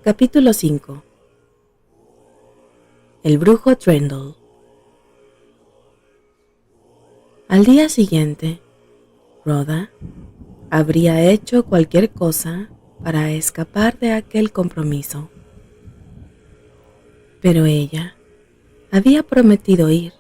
Capítulo 5. El brujo Trendle. Al día siguiente, Rhoda habría hecho cualquier cosa para escapar de aquel compromiso. Pero ella había prometido ir.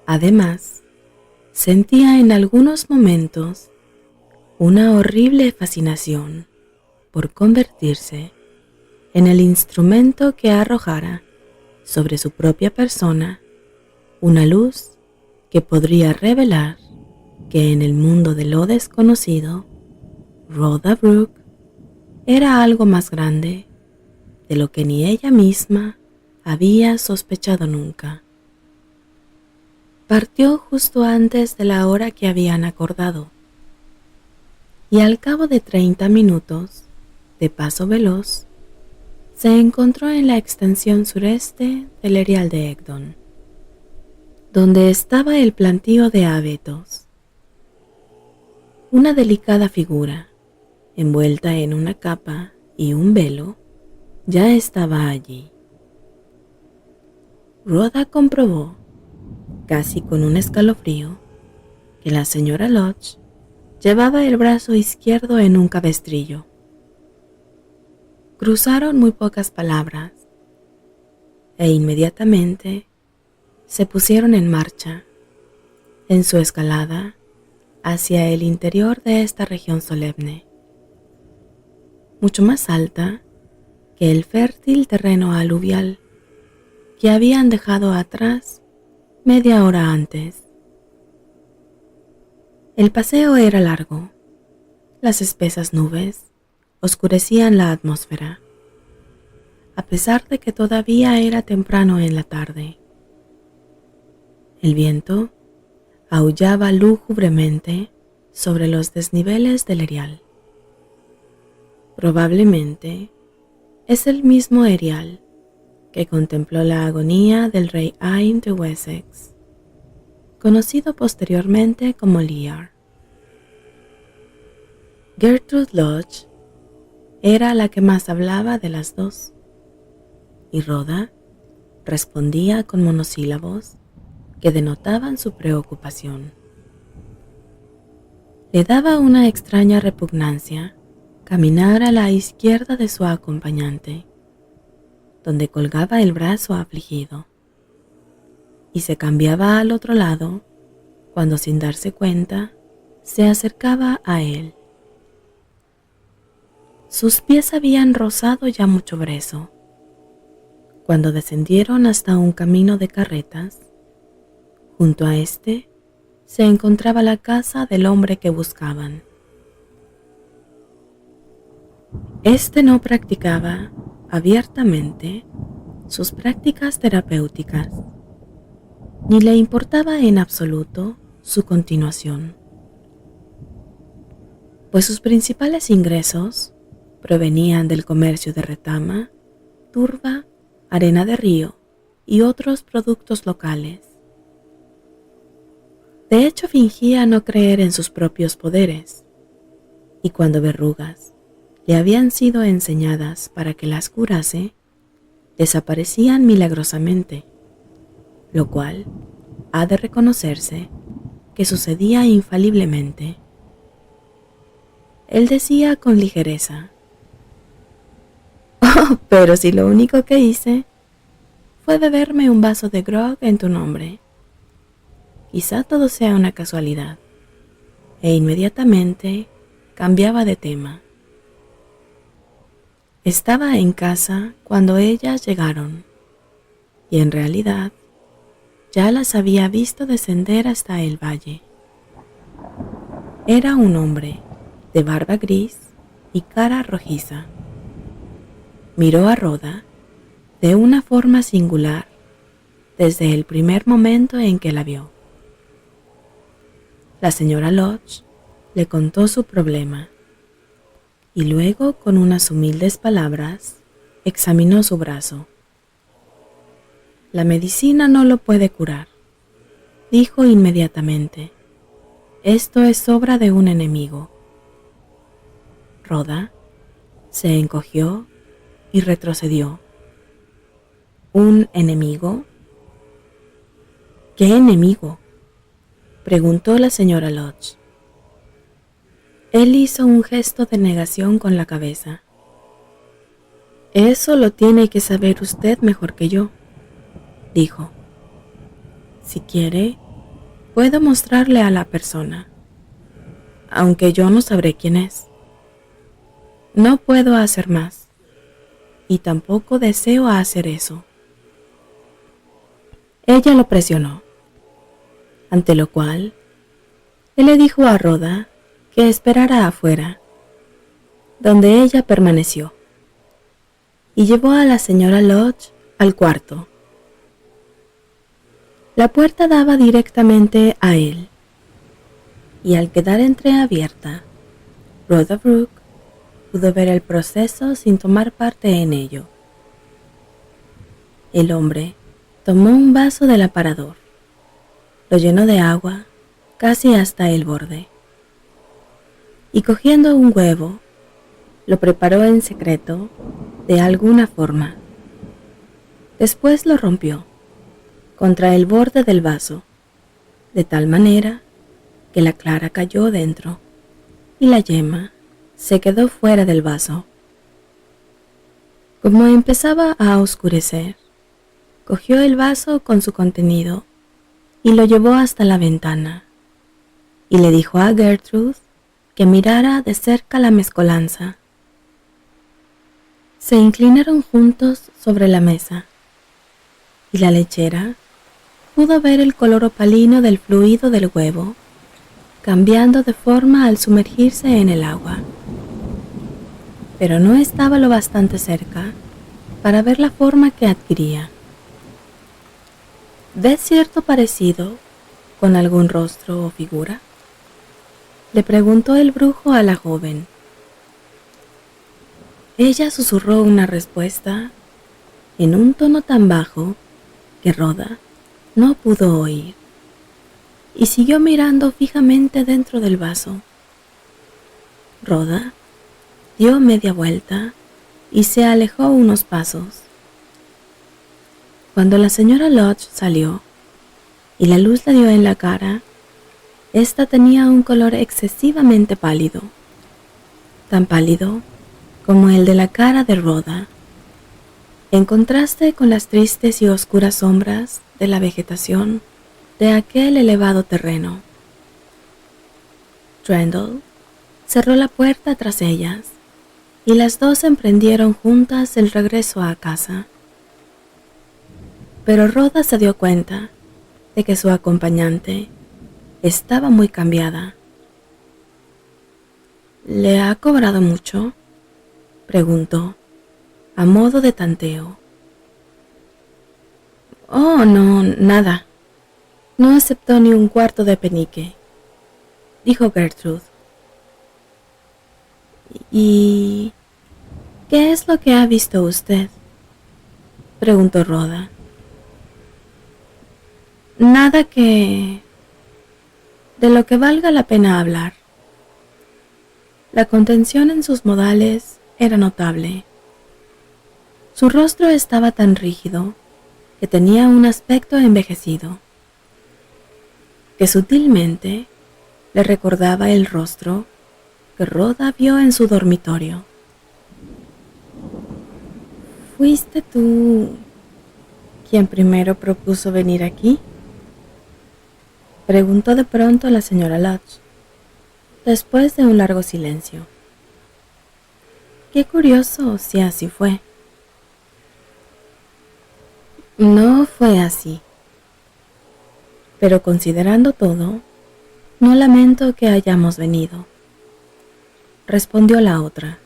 Además, sentía en algunos momentos una horrible fascinación por convertirse en el instrumento que arrojara sobre su propia persona una luz que podría revelar que en el mundo de lo desconocido, Rhoda Brooke era algo más grande de lo que ni ella misma había sospechado nunca. Partió justo antes de la hora que habían acordado, y al cabo de 30 minutos, de paso veloz, se encontró en la extensión sureste del Erial de Egdon, donde estaba el plantío de abetos. Una delicada figura, envuelta en una capa y un velo, ya estaba allí. Rhoda comprobó, casi con un escalofrío, que la señora Lodge llevaba el brazo izquierdo en un cabestrillo. Cruzaron muy pocas palabras e inmediatamente se pusieron en marcha en su escalada hacia el interior de esta región solemne, mucho más alta que el fértil terreno aluvial que habían dejado atrás media hora antes. El paseo era largo. Las espesas nubes oscurecían la atmósfera, a pesar de que todavía era temprano en la tarde. El viento aullaba lúgubremente sobre los desniveles del Erial. Probablemente es el mismo Erial que contempló la agonía del rey Ayn de Wessex, conocido posteriormente como Lear. Gertrude Lodge era la que más hablaba de las dos, y Rhoda respondía con monosílabos que denotaban su preocupación. Le daba una extraña repugnancia caminar a la izquierda de su acompañante, donde colgaba el brazo afligido, y se cambiaba al otro lado cuando, sin darse cuenta, se acercaba a él. Sus pies habían rozado ya mucho brezo. Cuando descendieron hasta un camino de carretas, junto a este se encontraba la casa del hombre que buscaban. Este no practicaba abiertamente sus prácticas terapéuticas, ni le importaba en absoluto su continuación, pues sus principales ingresos provenían del comercio de retama, turba, arena de río y otros productos locales. De hecho, fingía no creer en sus propios poderes, y cuando verrugas le habían sido enseñadas para que las curase, desaparecían milagrosamente, lo cual ha de reconocerse que sucedía infaliblemente. Él decía con ligereza: «Oh, pero si lo único que hice fue beberme un vaso de grog en tu nombre. Quizá todo sea una casualidad». E inmediatamente cambiaba de tema. Estaba en casa cuando ellas llegaron, y en realidad ya las había visto descender hasta el valle. Era un hombre de barba gris y cara rojiza. Miró a Rhoda de una forma singular desde el primer momento en que la vio. La señora Lodge le contó su problema y luego, con unas humildes palabras, examinó su brazo. «La medicina no lo puede curar», dijo inmediatamente. «Esto es obra de un enemigo». Rhoda se encogió y retrocedió. ¿Un enemigo? ¿Qué enemigo?, preguntó la señora Lodge. Él hizo un gesto de negación con la cabeza. Eso lo tiene que saber usted mejor que yo, dijo. Si quiere, puedo mostrarle a la persona, aunque yo no sabré quién es. No puedo hacer más, y tampoco deseo hacer eso. Ella lo presionó, ante lo cual él le dijo a Rhoda que esperara afuera, donde ella permaneció, y llevó a la señora Lodge al cuarto. La puerta daba directamente a él, y al quedar entreabierta, Rhoda Brooke pudo ver el proceso sin tomar parte en ello. El hombre tomó un vaso del aparador, lo llenó de agua casi hasta el borde, y cogiendo un huevo, lo preparó en secreto de alguna forma. Después lo rompió contra el borde del vaso, de tal manera que la clara cayó dentro y la yema se quedó fuera del vaso. Como empezaba a oscurecer, cogió el vaso con su contenido y lo llevó hasta la ventana, y le dijo a Gertrude que mirara de cerca la mezcolanza. Se inclinaron juntos sobre la mesa, y la lechera pudo ver el color opalino del fluido del huevo, cambiando de forma al sumergirse en el agua. Pero no estaba lo bastante cerca para ver la forma que adquiría. ¿Ves cierto parecido con algún rostro o figura?, le preguntó el brujo a la joven. Ella susurró una respuesta en un tono tan bajo que Rhoda no pudo oír, y siguió mirando fijamente dentro del vaso. Rhoda dio media vuelta y se alejó unos pasos. Cuando la señora Lodge salió y la luz le dio en la cara, ésta tenía un color excesivamente pálido, tan pálido como el de la cara de Rhoda, en contraste con las tristes y oscuras sombras de la vegetación de aquel elevado terreno. Trendle cerró la puerta tras ellas y las dos emprendieron juntas el regreso a casa. Pero Rhoda se dio cuenta de que su acompañante estaba muy cambiada. ¿Le ha cobrado mucho?, preguntó, a modo de tanteo. Oh, no, nada. No aceptó ni un cuarto de penique, dijo Gertrude. ¿Y qué es lo que ha visto usted?, preguntó Rhoda. Nada de lo que valga la pena hablar. La contención en sus modales era notable. Su rostro estaba tan rígido que tenía un aspecto envejecido, que sutilmente le recordaba el rostro que Rhoda vio en su dormitorio. ¿Fuiste tú quien primero propuso venir aquí?, preguntó de pronto la señora Lodge, después de un largo silencio. Qué curioso si así fue. No fue así, pero considerando todo, no lamento que hayamos venido, respondió la otra.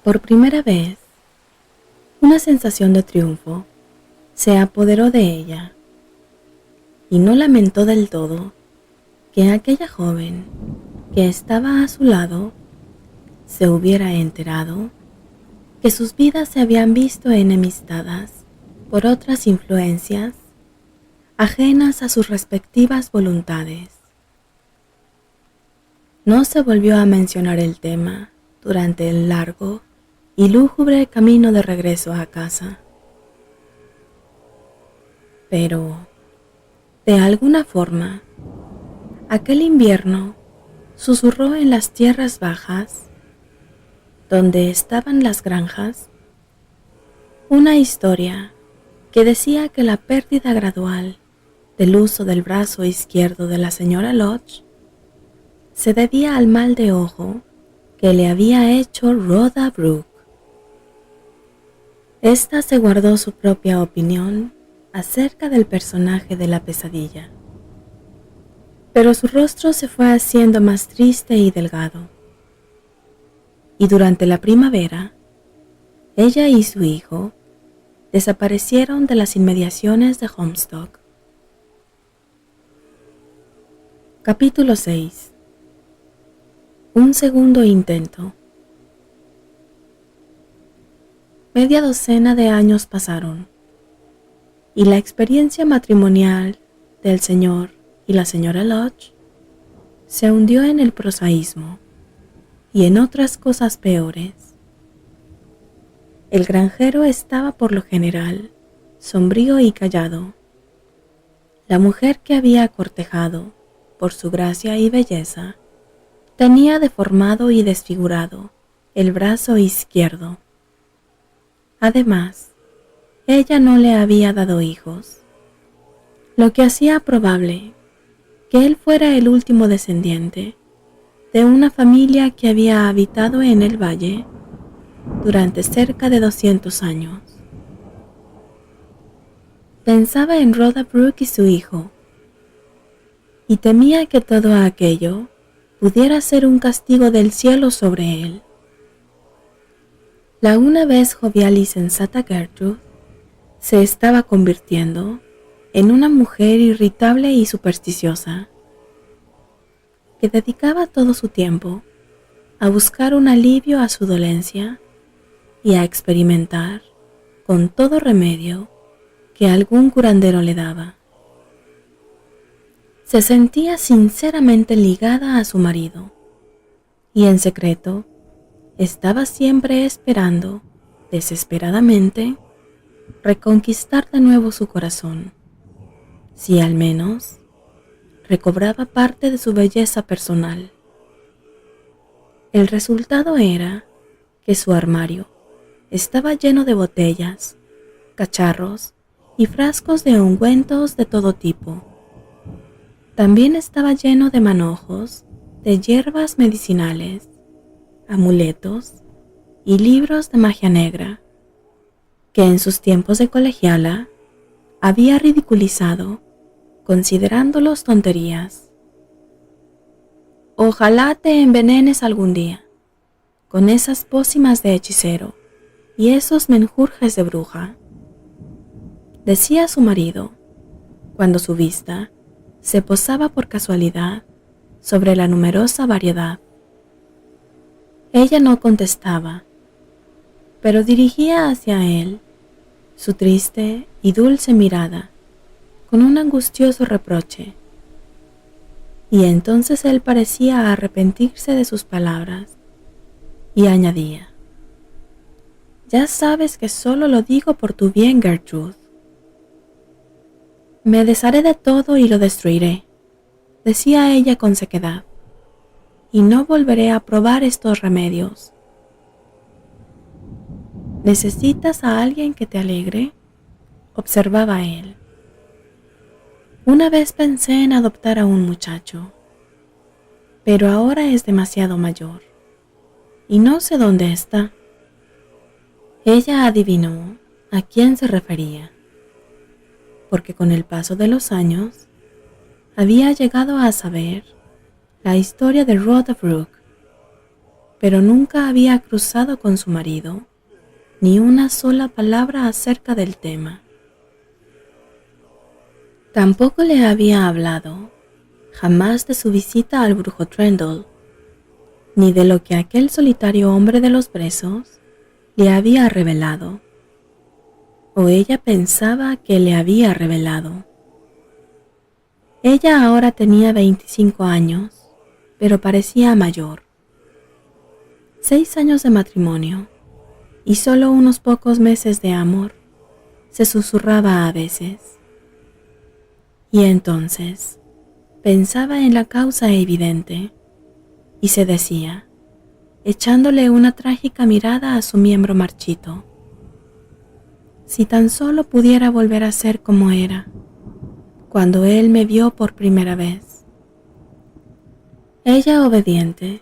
Por primera vez, una sensación de triunfo se apoderó de ella, y no lamentó del todo que aquella joven que estaba a su lado se hubiera enterado que sus vidas se habían visto enemistadas por otras influencias ajenas a sus respectivas voluntades. No se volvió a mencionar el tema durante el largo y lúgubre camino de regreso a casa. Pero, de alguna forma, aquel invierno susurró en las tierras bajas, donde estaban las granjas, una historia que decía que la pérdida gradual del uso del brazo izquierdo de la señora Lodge se debía al mal de ojo que le había hecho Rhoda Brooke. Esta se guardó su propia opinión acerca del personaje de la pesadilla, pero su rostro se fue haciendo más triste y delgado, y durante la primavera, ella y su hijo desaparecieron de las inmediaciones de Homestock. Capítulo 6. Un segundo intento. Media docena de años pasaron, y la experiencia matrimonial del señor y la señora Lodge se hundió en el prosaísmo y en otras cosas peores. El granjero estaba por lo general sombrío y callado. La mujer que había cortejado por su gracia y belleza tenía deformado y desfigurado el brazo izquierdo. Además, ella no le había dado hijos, lo que hacía probable que él fuera el último descendiente de una familia que había habitado en el valle durante cerca de 200 años. Pensaba en Rhoda Brooke y su hijo, y temía que todo aquello pudiera ser un castigo del cielo sobre él. La una vez jovial y sensata Gertrude se estaba convirtiendo en una mujer irritable y supersticiosa, que dedicaba todo su tiempo a buscar un alivio a su dolencia y a experimentar con todo remedio que algún curandero le daba. Se sentía sinceramente ligada a su marido y en secreto estaba siempre esperando, desesperadamente, reconquistar de nuevo su corazón, si al menos recobraba parte de su belleza personal. El resultado era que su armario estaba lleno de botellas, cacharros y frascos de ungüentos de todo tipo. También estaba lleno de manojos, de hierbas medicinales, amuletos y libros de magia negra, que en sus tiempos de colegiala había ridiculizado, considerándolos tonterías. Ojalá te envenenes algún día con esas pócimas de hechicero y esos menjurjes de bruja, decía su marido, cuando su vista se posaba por casualidad sobre la numerosa variedad. Ella no contestaba, pero dirigía hacia él su triste y dulce mirada con un angustioso reproche, y entonces él parecía arrepentirse de sus palabras y añadía: «Ya sabes que solo lo digo por tu bien, Gertrude». «Me desharé de todo y lo destruiré», decía ella con sequedad, «y no volveré a probar estos remedios». «¿Necesitas a alguien que te alegre?», observaba él. «Una vez pensé en adoptar a un muchacho, pero ahora es demasiado mayor y no sé dónde está». Ella adivinó a quién se refería, porque con el paso de los años había llegado a saber la historia de Rhoda Brooke, pero nunca había cruzado con su marido ni una sola palabra acerca del tema. Tampoco le había hablado jamás de su visita al brujo Trendle, ni de lo que aquel solitario hombre de los brezos le había revelado, o ella pensaba que le había revelado. Ella ahora tenía 25 años, pero parecía mayor. 6 años de matrimonio, y solo unos pocos meses de amor, se susurraba a veces. Y entonces pensaba en la causa evidente y se decía, echándole una trágica mirada a su miembro marchito: si tan solo pudiera volver a ser como era cuando él me vio por primera vez. Ella, obediente,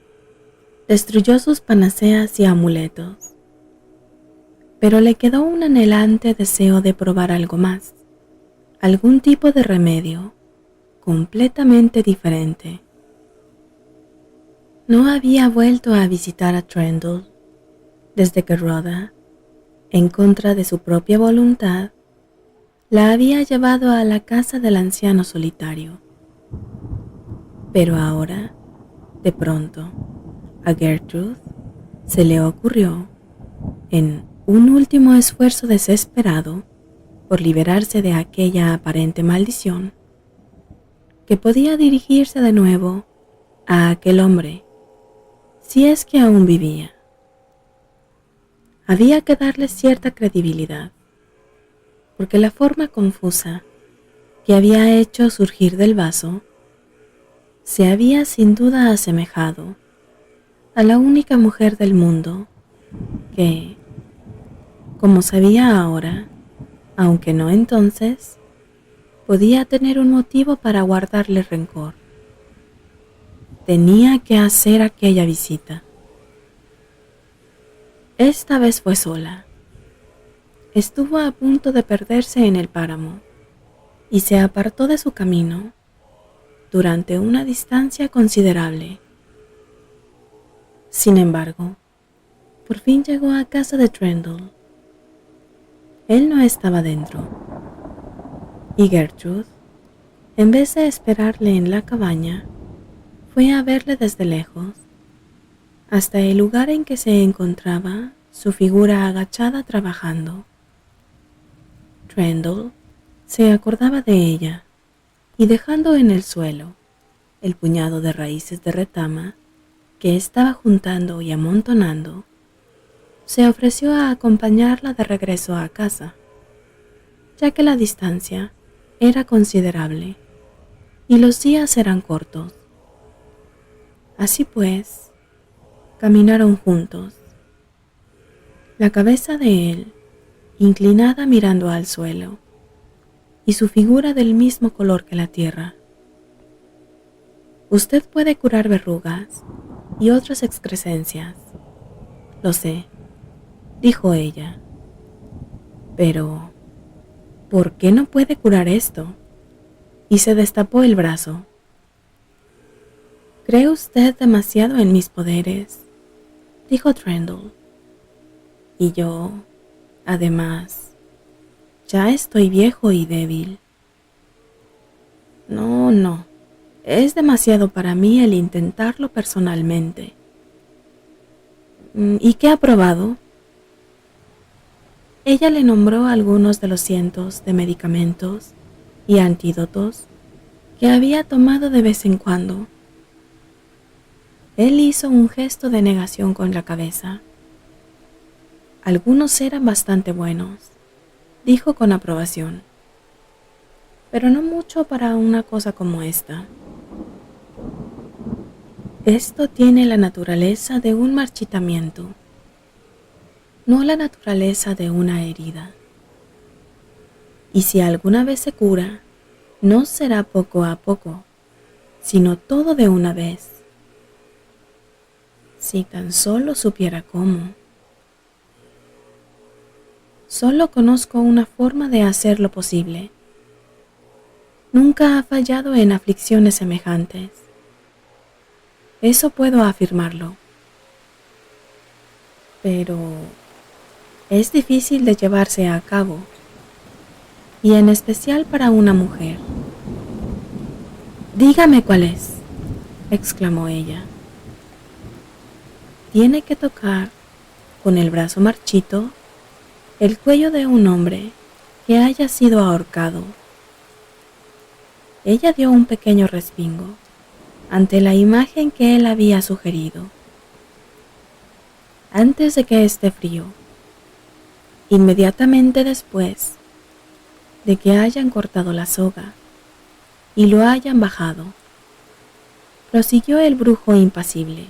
destruyó sus panaceas y amuletos, pero le quedó un anhelante deseo de probar algo más, algún tipo de remedio completamente diferente. No había vuelto a visitar a Trendle desde que Rhoda, en contra de su propia voluntad, la había llevado a la casa del anciano solitario. Pero ahora, de pronto, a Gertrude se le ocurrió, en un último esfuerzo desesperado por liberarse de aquella aparente maldición, que podía dirigirse de nuevo a aquel hombre, si es que aún vivía. Había que darle cierta credibilidad, porque la forma confusa que había hecho surgir del vaso se había sin duda asemejado a la única mujer del mundo que, como sabía ahora, aunque no entonces, podía tener un motivo para guardarle rencor. Tenía que hacer aquella visita. Esta vez fue sola. Estuvo a punto de perderse en el páramo y se apartó de su camino durante una distancia considerable. Sin embargo, por fin llegó a casa de Trendle. Él no estaba dentro, y Gertrude, en vez de esperarle en la cabaña, fue a verle desde lejos, hasta el lugar en que se encontraba su figura agachada trabajando. Trendle se acordaba de ella, y dejando en el suelo el puñado de raíces de retama que estaba juntando y amontonando, se ofreció a acompañarla de regreso a casa, ya que la distancia era considerable y los días eran cortos. Así pues, caminaron juntos, la cabeza de él inclinada mirando al suelo y su figura del mismo color que la tierra. Usted puede curar verrugas y otras excrescencias, lo sé, dijo ella, pero ¿por qué no puede curar esto? Y se destapó el brazo. ¿Cree usted demasiado en mis poderes?, dijo Trendle. Y yo, además, ya estoy viejo y débil. No, es demasiado para mí el intentarlo personalmente. ¿Y qué ha probado? Ella le nombró algunos de los cientos de medicamentos y antídotos que había tomado de vez en cuando. Él hizo un gesto de negación con la cabeza. Algunos eran bastante buenos, dijo con aprobación, pero no mucho para una cosa como esta. Esto tiene la naturaleza de un marchitamiento, no la naturaleza de una herida. Y si alguna vez se cura, no será poco a poco, sino todo de una vez. Si tan solo supiera cómo. Solo conozco una forma de hacerlo posible. Nunca ha fallado en aflicciones semejantes. Eso puedo afirmarlo. Pero es difícil de llevarse a cabo, y en especial para una mujer. Dígame cuál es, exclamó ella. Tiene que tocar con el brazo marchito el cuello de un hombre que haya sido ahorcado. Ella dio un pequeño respingo ante la imagen que él había sugerido. Antes de que esté frío, Inmediatamente después de que hayan cortado la soga y lo hayan bajado, prosiguió el brujo impasible.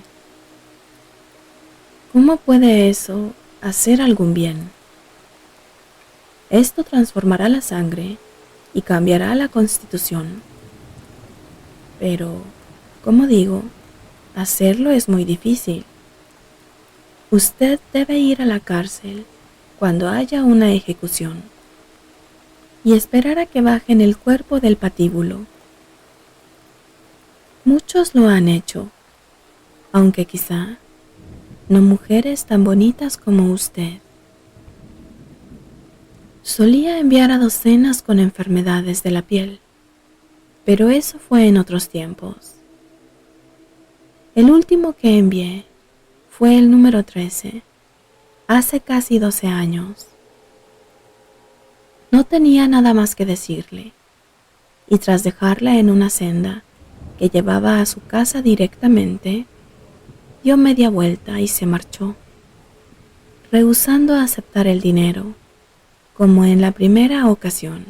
¿Cómo puede eso hacer algún bien? Esto transformará la sangre y cambiará la constitución. Pero, como digo, hacerlo es muy difícil. Usted debe ir a la cárcel cuando haya una ejecución y esperar a que bajen el cuerpo del patíbulo. Muchos lo han hecho, aunque quizá no mujeres tan bonitas como usted. Solía enviar a docenas con enfermedades de la piel, pero eso fue en otros tiempos. El último que envié fue el número 13, hace casi 12 años. No tenía nada más que decirle, y tras dejarla en una senda que llevaba a su casa directamente, dio media vuelta y se marchó, rehusando aceptar el dinero, como en la primera ocasión.